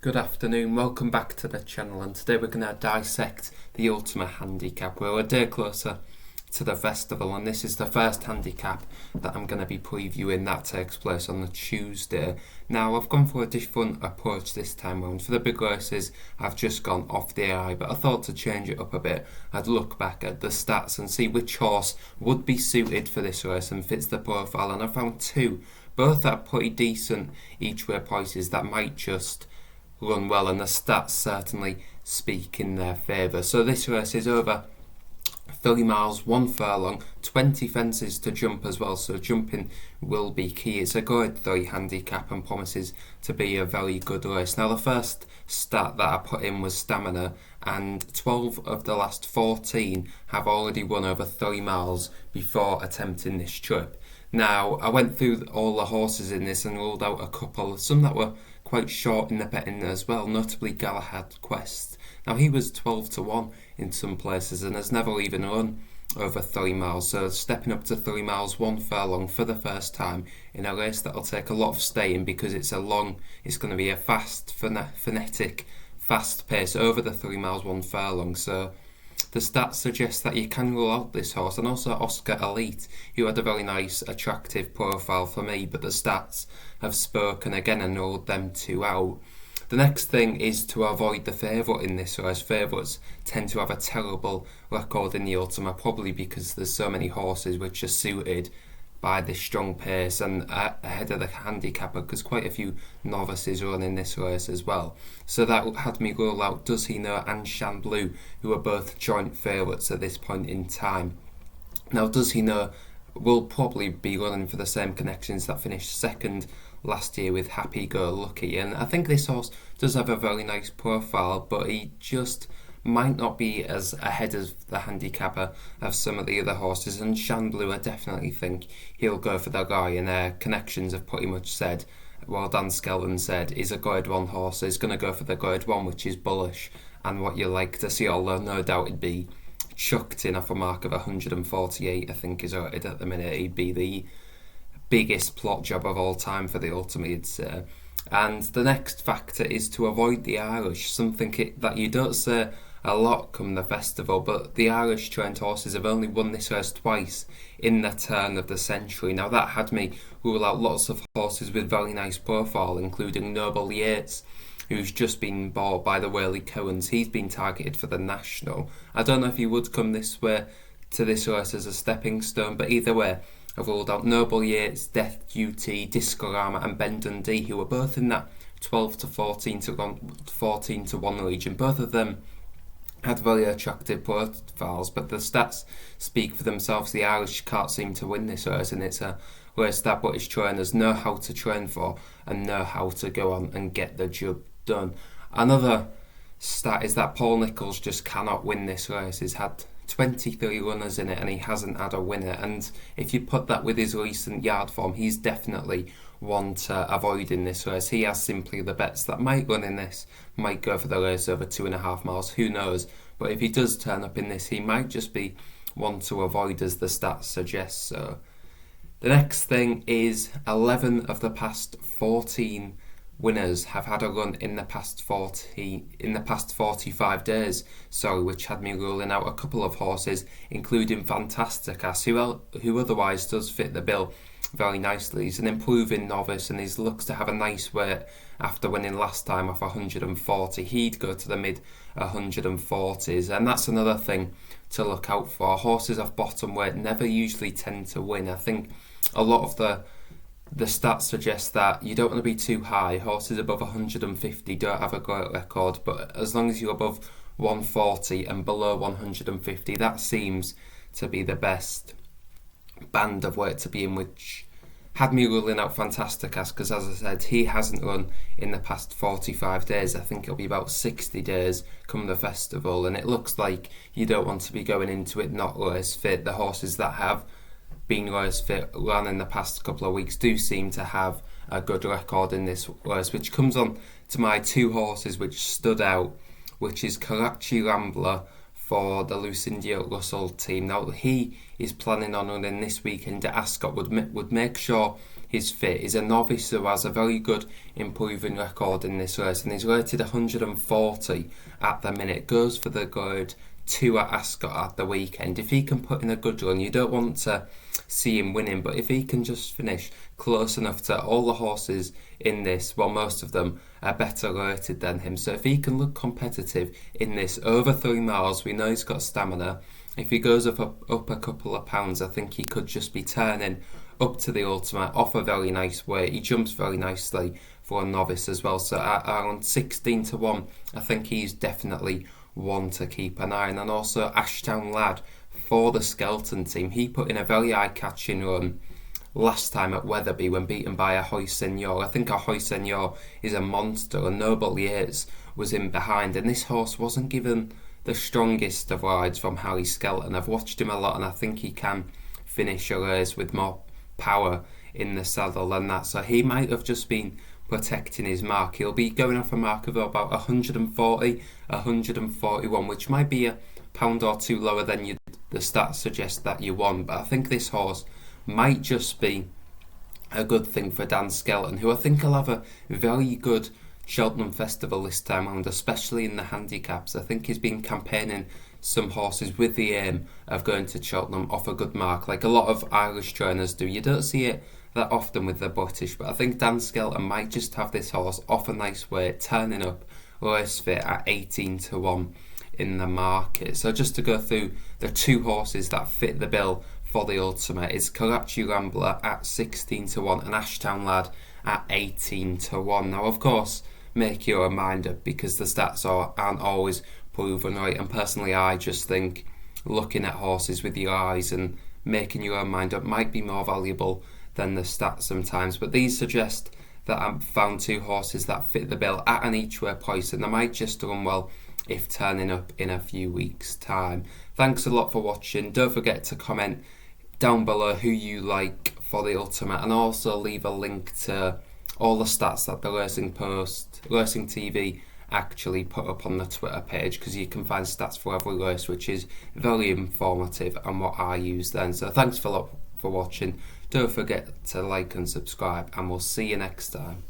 Good afternoon, welcome back to the channel, and today we're going to dissect the Ultima handicap. We're a day closer to the festival, and this is the first handicap that I'm going to be previewing that takes place on the Tuesday. Now, I've gone for a different approach this time round. For the big races, I've just gone off the eye, but I thought to change it up a bit, I'd look back at the stats and see which horse would be suited for this race and fits the profile, and I found two, both at pretty decent each way prices that might just run well, and the stats certainly speak in their favour. So this race is over 30 miles, 1 furlong, 20 fences to jump as well, so jumping will be key. It's a grade 3 handicap and promises to be a very good race. Now, the first stat that I put in was stamina, and 12 of the last 14 have already run over 30 miles before attempting this trip. Now, I went through all the horses in this and ruled out a couple, some that were quite short in the betting as well, notably Galahad Quest. Now, he was 12 to 1 in some places and has never even run over 3 miles, so stepping up to 3 miles, 1 furlong for the first time in a race that'll take a lot of staying because it's going to be a fast, frenetic, fast pace over the 3 miles, 1 furlong. So the stats suggest that you can rule out this horse, and also Oscar Elite, who had a very nice, attractive profile for me, but the stats have spoken again and ruled them two out. The next thing is to avoid the favourite in this race. Favourites tend to have a terrible record in the Ultima, probably because there's so many horses which are suited by this strong pace and ahead of the handicapper, because quite a few novices run in this race as well. So that had me rule out Does He Know and Shanblue, who are both joint favourites at this point in time. Now, Does He Know will probably be running for the same connections that finished second last year with Happy Go Lucky, and I think this horse does have a very nice profile, but he just might not be as ahead of the handicapper as some of the other horses. And Shanblue, I definitely think he'll go for the guy, and connections have pretty much said, well, Dan Skelton said, is a grade 1 horse, so he's going to go for the grade 1, which is bullish and what you like to see, although no doubt he'd be chucked in off a mark of 148, I think is rated at the minute. He'd be the biggest plot job of all time for the Ultima, you'd say. And the next factor is to avoid the Irish, something that you don't say a lot come the festival, but the Irish trained horses have only won this race twice in the turn of the century. Now, that had me rule out lots of horses with very nice profile, including Noble Yates, who's just been bought by the Whaley Cowans. He's been targeted for the National. I don't know if he would come this way to this race as a stepping stone, but either way, I've ruled out Noble Yates, Death Duty, Discorama and Ben Dundee, who were both in that 12 to 14 to 1 region. Both of them had very attractive profiles, but the stats speak for themselves. The Irish can't seem to win this race, and it's a race that British trainers know how to train for and know how to go on and get the job done. Another stat is that Paul Nicholls just cannot win this race. He's had 23 runners in it and he hasn't had a winner, and if you put that with his recent yard form, he's definitely one to avoid in this race. He has simply the bets that might run in this, might go for the race over 2.5 miles, who knows, but if he does turn up in this, he might just be one to avoid, as the stats suggest. So the next thing is 11 of the past 14 winners have had a run in the past 45 days, which had me ruling out a couple of horses, including Fantasticas, who otherwise does fit the bill very nicely. He's an improving novice and he looks to have a nice weight after winning last time off 140. He'd go to the mid 140s, and that's another thing to look out for. Horses off bottom weight never usually tend to win. I think a lot of the stats suggest that you don't want to be too high. Horses above 150 don't have a great record, but as long as you're above 140 and below 150, that seems to be the best band of weight to be in, which had me ruling out Fantasticas, because as I said, he hasn't run in the past 45 days. I think it'll be about 60 days come the festival, and it looks like you don't want to be going into it not race fit. The horses that have been race fit run in the past couple of weeks do seem to have a good record in this race, which comes on to my two horses which stood out, which is Karachi Rambler for the Lucinda Russell team. Now, he is planning on running this weekend at Ascot, would make sure he's fit. He's a novice who has a very good improving record in this race, and he's rated 140 at the minute. Goes for the grade 2 at Ascot at the weekend. If he can put in a good run, you don't want to see him winning, but if he can just finish close enough to all the horses in this, well, most of them are better rated than him. So if he can look competitive in this over 3 miles, we know he's got stamina. If he goes up a couple of pounds, I think he could just be turning up to the Ultima off a very nice weight. He jumps very nicely for a novice as well. So at around 16 to 1, I think he's definitely one to keep an eye on. And also Ashtown Lad for the Skelton team. He put in a very eye-catching run last time at Wetherby when beaten by Ahoy Senor. I think Ahoy Senor is a monster, and Noble Yates was in behind. And this horse wasn't given the strongest of rides from Harry Skelton. I've watched him a lot, and I think he can finish a race with more power in the saddle than that. So he might have just been protecting his mark. He'll be going off a mark of about 140, 141, which might be a pound or two lower than the stats suggest that you want. But I think this horse might just be a good thing for Dan Skelton, who I think will have a very good Cheltenham Festival this time round, especially in the handicaps. I think he's been campaigning some horses with the aim of going to Cheltenham off a good mark, like a lot of Irish trainers do. You don't see it that often with the British, but I think Dan Skelton might just have this horse off a nice weight, turning up race fit at 18 to 1 in the market. So just to go through the 2 horses that fit the bill for the Ultima, it's Karachi Rambler at 16 to 1 and Ashtown Lad at 18 to 1. Now, of course, make your mind up, because the stats aren't always proven right, and personally I just think looking at horses with your eyes and making your own mind up might be more valuable than the stats sometimes. But these suggest that I've found 2 horses that fit the bill at an each way price, and they might just run well if turning up in a few weeks' time. Thanks a lot for watching. Don't forget to comment down below who you like for the Ultima, and also leave a link to all the stats that the Racing TV actually put up on the Twitter page, because you can find stats for every race, which is very informative and what I use then. So thanks for watching. Don't forget to like and subscribe, and we'll see you next time.